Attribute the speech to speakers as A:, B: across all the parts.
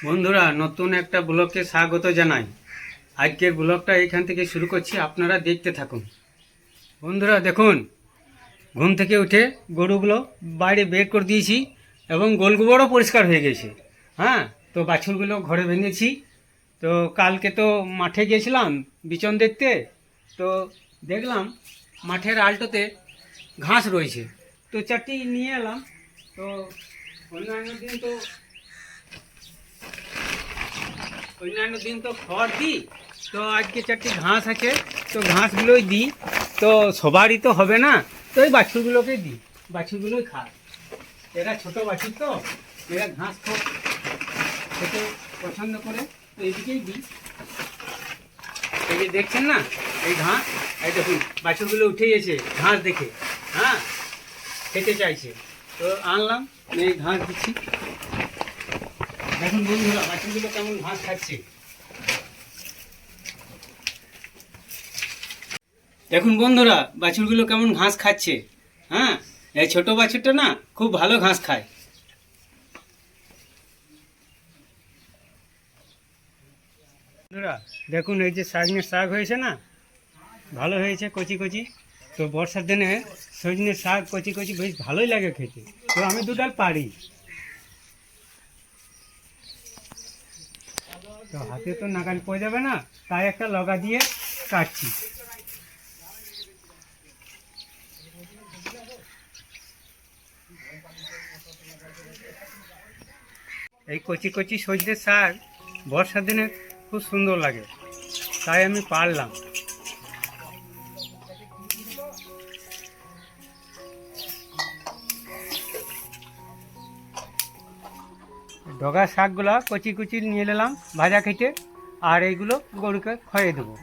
A: বন্ধুরা, নতুন একটা ব্লগকে স্বাগত জানাই। আজকের ব্লগটা এখান থেকে শুরু করছি, আপনারা দেখতে থাকুন। বন্ধুরা দেখুন, ঘুম থেকে উঠে গরুগুলো বাইরে বের করে দিয়েছি এবং গোলগুবরও পরিষ্কার হয়ে গেছে। হ্যাঁ, তো বাছুরগুলো ঘরে বেঁধেছি। তো কালকে তো মাঠে গেছিলাম বিচন দেখতে, তো দেখলাম মাঠের আলটোতে ঘাস রয়েছে, তো চারটি নিয়ে এলাম। তো অন্যান্য দিন তো খড় দিই, তো আজকে চারটি ঘাস আছে, তো ঘাসগুলোই দিই। তো সবারই তো হবে না, তো ওই বাছুরগুলোকে দিই, বাছুরগুলোই খায়। এরা ছোটো বাছুর, তো এরা ঘাস খুব খেতে পছন্দ করে, তো এদিকেই দিই। এই যে দেখছেন না, এই ঘাস, এই দেখুন বাছুরগুলো উঠে গেছে ঘাস দেখে। হ্যাঁ, খেতে চাইছে, তো আনলাম, এই ঘাস দিচ্ছি। দেখুন বন্ধুরা, বাছুরগুলো কেমন ঘাস খাচ্ছে। দেখুন বন্ধুরা, বাছুরগুলো কেমন ঘাস খাচ্ছে। হ্যাঁ, এই ছোট বাছুরটা না খুব ভালো ঘাস খায়। বন্ধুরা দেখুন, এই যে সজনের শাক হয়েছে না, ভালো হয়েছে কচি কচি। তো বর্ষার দিনে সজনের শাক কচি কচি বেশ ভালোই লাগে খেতে, তো আমি দুডাল পারি। তো হাতে তো নাগাল পড়ে যাবে না, তাই একটা লগা দিয়ে কাটছি। এই কচি কচি সজনের শাক বর্ষার দিনে খুব সুন্দর লাগে, তাই আমি পারলাম। ডগা শাকগুলো কচি কচি নিয়ে নিলাম ভাজা খেতে, আর এইগুলো গরুকে খাইয়ে দেবো।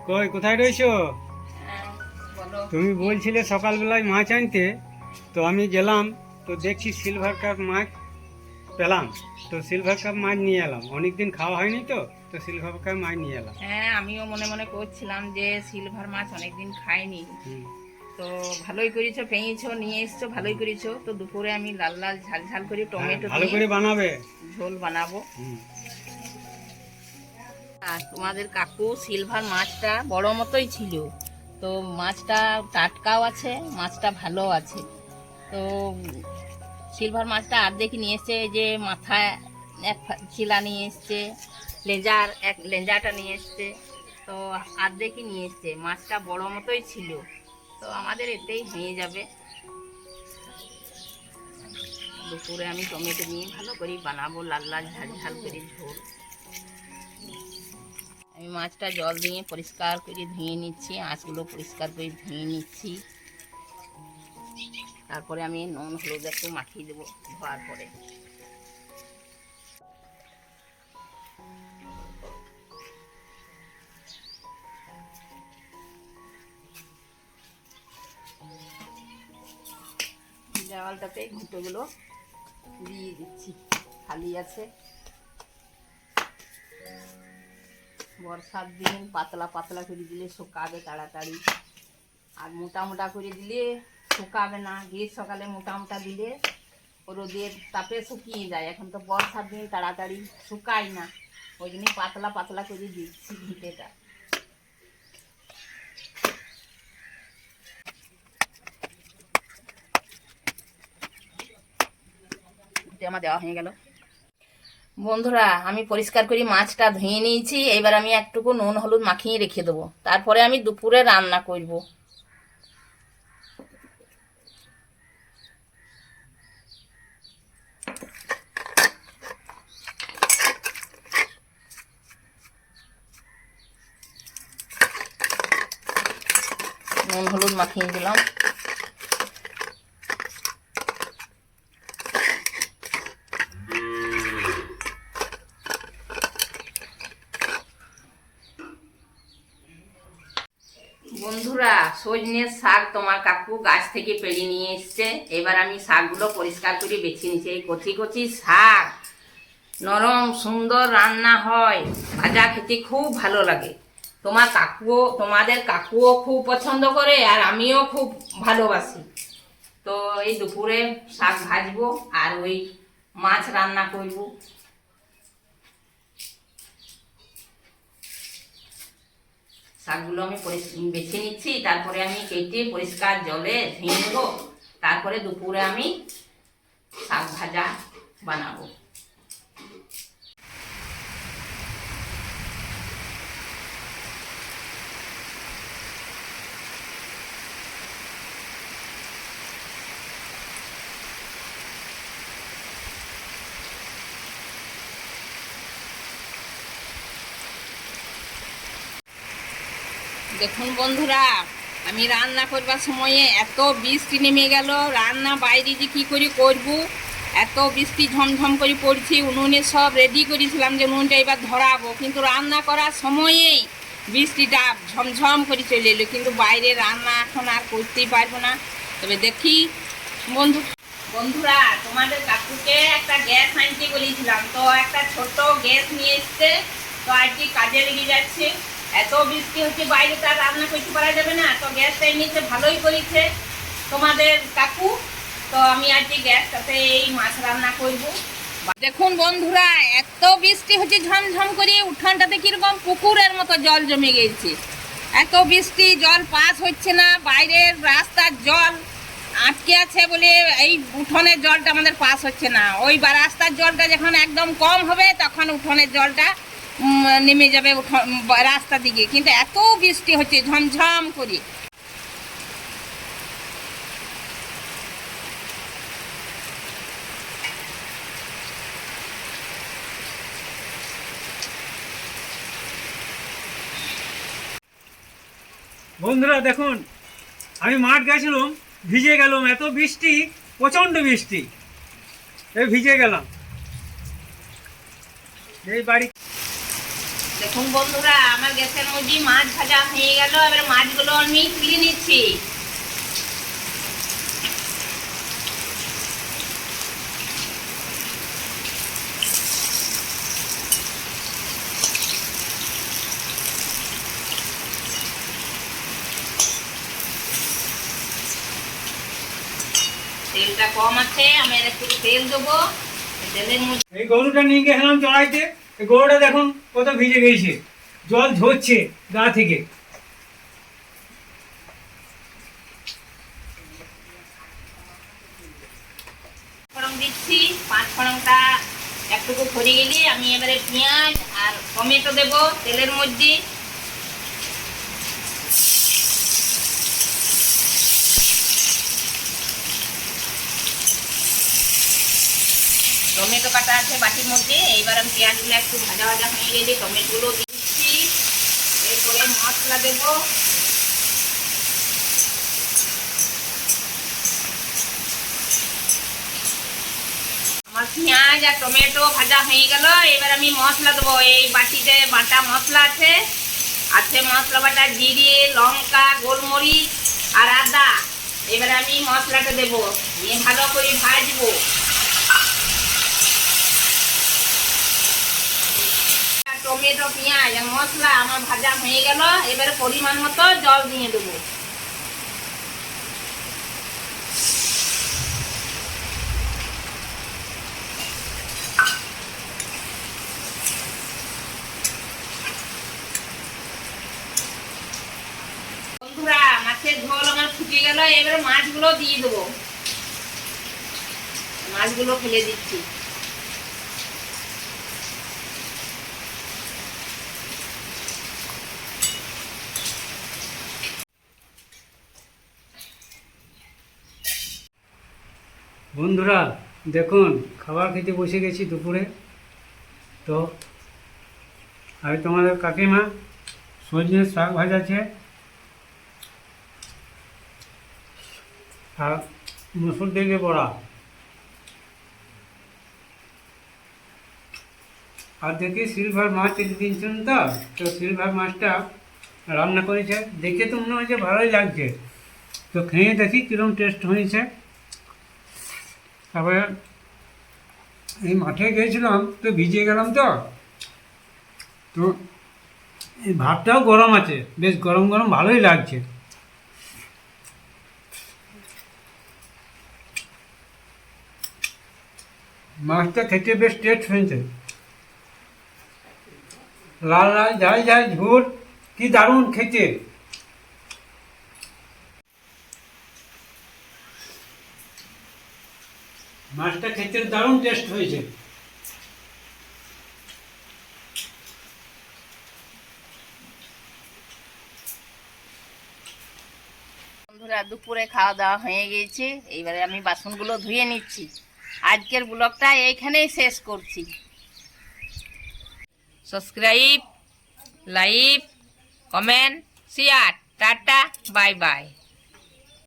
A: কই, কোথায় রয়েছো? তুমি বলছিলে সকালবেলায় মাছ আনতে, তো আমি গেলাম, তো দেখছি সিলভার কাপ মাছ পেলাম, তো সিলভার কাপ মাছ নিয়ে এলাম। অনেকদিন খাওয়া হয়নি, তো তো সিলভার কাপ মাছ নিয়ে এলাম।
B: হ্যাঁ, আমিও মনে মনে করছিলাম যে সিলভার মাছ অনেকদিন খাইনি। তো ভালোই করেছো, পেয়েছো, নিয়ে এসছো, ভালোই করেছো। তো দুপুরে আমি লাল লাল ঝাল ঝাল করে টমেটো
A: ভালো করে বানাবে,
B: ঝোল বানাবো। আর তোমাদের কাকু সিলভার মাছটা বড় মতোই ছিল, তো মাছটা টাটকাও আছে, মাছটা ভালো আছে। তো সিলভার মাছটা অর্ধেক নিয়ে এসছে, যে মাথায় এক চিলা নিয়ে এসছে, লেঞ্জাটা নিয়ে এসছে, তো অর্ধেকই নিয়ে এসছে। মাছটা বড় মতোই ছিল, তো আমাদের এতেই হয়ে যাবে। দুপুরে আমি টমেটো নিয়ে ভালো করে বানাবো, লাল লাল ঝাল ঝাল করে ঝোল। আমি মাছটা জল দিয়ে পরিষ্কার করে ধুয়ে নিচ্ছি, আঁশগুলো পরিষ্কার করে ধুয়ে নিচ্ছি। তারপরে আমি নুন হলুদ একটু মাখিয়ে দেবো ধোয়ার পরে। দেওয়ালটাতে ঘুঁটোগুলো দিয়ে দিচ্ছি, খালি আছে। বর্ষার দিন পাতলা পাতলা করে দিলে শুকাবে তাড়াতাড়ি, আর মোটা মোটা করে দিলে শুকাবে না। গ্রীষ্ম সকালে মোটা মোটা দিলে রোদের তাপে শুকিয়ে যায়। এখন তো বর্ষার দিন তাড়াতাড়ি শুকায় না, ওই জন্যই পাতলা পাতলা করে দিচ্ছি ঘিটেটা। আমার দেওয়া হয়ে গেল। বন্ধুরা, আমি পরিষ্কার করে মাছটা ধুয়ে নিয়েছি। এবার আমি একটুকু নুন হলুদ মাখিয়ে রেখে দেবো, তারপরে আমি দুপুরে রান্না করব। নুন হলুদ মাখিয়ে দিলাম। বন্ধুরা, সজনের শাক তোমার কাকু গাছ থেকে পেড়ে নিয়ে এসছে। এবার আমি শাকগুলো পরিষ্কার করে বেছে নিচ্ছি। এই কচি কচি শাক, নরম সুন্দর রান্না হয়, ভাজা খেতে খুব ভালো লাগে। তোমাদের কাকুও খুব পছন্দ করে, আর আমিও খুব ভালোবাসি। তো এই দুপুরে শাক ভাজবো আর ওই মাছ রান্না করব। শাকগুলো আমি বেছে নিচ্ছি, তারপরে আমি কেটে পরিষ্কার জলে ধুয়ে নেবো। তারপরে দুপুরে আমি শাক ভাজা বানাবো। দেখুন বন্ধুরা, আমি রান্না করবার সময়ে এত বৃষ্টি নেমে গেল, রান্না বাইরে যে কী করে করব। এত বৃষ্টি ঝমঝম করে পড়ছি। উনুনে সব রেডি করেছিলাম যে উনুনটা এবার ধরাবো, কিন্তু রান্না করার সময়েই বৃষ্টিটা ঝমঝম করে চলে এলো। কিন্তু বাইরে রান্না এখন আর করতেই পারবো না। তবে দেখি বন্ধুরা, তোমাদের কাকুকে একটা গ্যাস আনতে বলেছিলাম, তো একটা ছোট গ্যাস নিয়ে এসছে। তো আর কি কাজে লেগে যাচ্ছে। এত বৃষ্টি হচ্ছে, বাইরে তার রান্না করতে পারা যাবে না। তো গ্যাসটা এনেছে, ভালোই করেছে তোমাদের কাকু। তো আমি আর কি গ্যাসটাতে এই মাছ রান্না করব। দেখুন বন্ধুরা, এত বৃষ্টি হচ্ছে ঝমঝম করে, উঠানটাতে কিরকম পুকুরের মতো জল জমে গেছে। এত বৃষ্টি, জল পাস হচ্ছে না। বাইরের রাস্তার জল আটকে আছে বলে এই উঠোনের জলটা আমাদের পাস হচ্ছে না। ওই রাস্তার জলটা যখন একদম কম হবে, তখন উঠোনের জলটা নেমে যাবে রাস্তা দিকে। কিন্তু এত বৃষ্টি হচ্ছে ঝমঝম করে।
A: বন্ধুরা দেখুন, আমি মাঠ গেছিলাম, ভিজে গেলাম। এত বৃষ্টি, প্রচণ্ড বৃষ্টি, এই ভিজে গেলাম। এই বাড়ি
B: দেখুন বন্ধুরা, আমার গ্যাসের মধ্যে মাছ ভাজা হয়ে গেল। এবার মাছগুলো আমি তুলে নিচ্ছি। তেলটা কম আছে, আমি একটু তেল দেবো। তেলের মধ্যে
A: এই গরুটা নিয়ে গেছিলাম চড়াইতে। এই গরুটা দেখুন কত ভিজে গেছে, জল ঝরছে গা থেকে।
B: ফোড়ন দিচ্ছি। 5 ফোড়নটা একটুকু ভরে গেলে আমি এবারে পেঁয়াজ আর টমেটো দেব তেলের মধ্যে। টমেটো কাটা আছে বাটির মধ্যে। এইবার আমি পেঁয়াজগুলো একটু ভাজা ভাজা হয়ে গেলে টমেটোগুলো দিচ্ছি। এরপরে মশলা দেব। আমার পেঁয়াজ আর টমেটো ভাজা হয়ে গেল। এবার আমি মশলা দেবো। এই বাটিতে বাটা মশলা আছে মশলা বাটা, জিরে, লঙ্কা, গোলমরিচ আর আদা। এবারে আমি মশলাটা দেবো, নিয়ে ভালো করে ভাজবো। টমেটো, পেঁয়াজ আর মশলা আমার ভাজা হয়ে গেল। এবারে পরিমাণ মতো জল দিয়ে দেবো। বন্ধুরা, মাছের ঝোল আমার ফুটে গেল। এবারে মাছগুলো দিয়ে দেবো। মাছগুলো ফেলে দিচ্ছি।
A: বন্ধুরা দেখুন, খাবার খেতে বসে গেছি দুপুরে। তো আমি তোমাদের কাকিমা সজনের শাক ভাজাছে আর মুসুর দিকে বড়া, আর দেখি সিলভার মাছ দিয়েছেন। তো সিলভার মাছটা রান্না করেছে, দেখে তো মনে হচ্ছে ভালোই লাগছে। তো খেয়ে দেখি কীরকম টেস্ট হয়েছে। তারপরে এই মাঠে গিয়েছিলাম তো ভিজে গেলাম। তো এই ভাতটাও গরম আছে, বেশ গরম গরম ভালোই লাগছে। মাছটা খেতে বেশ টেস্ট হয়েছে, লাল লাল ঝাল ঝাল ঝোল, কি দারুণ খেতে। মাছটা খেতে দারুণ টেস্ট হয়েছে।
B: বন্ধুরা দুপুরে খাওয়া দাওয়া হয়ে গিয়েছে, এইবারে আমি বাসনগুলো ধুয়ে নিচ্ছি। আজকের ব্লগটা এইখানেই শেষ করছি। Subscribe, like, comment, share. Tata, bye bye.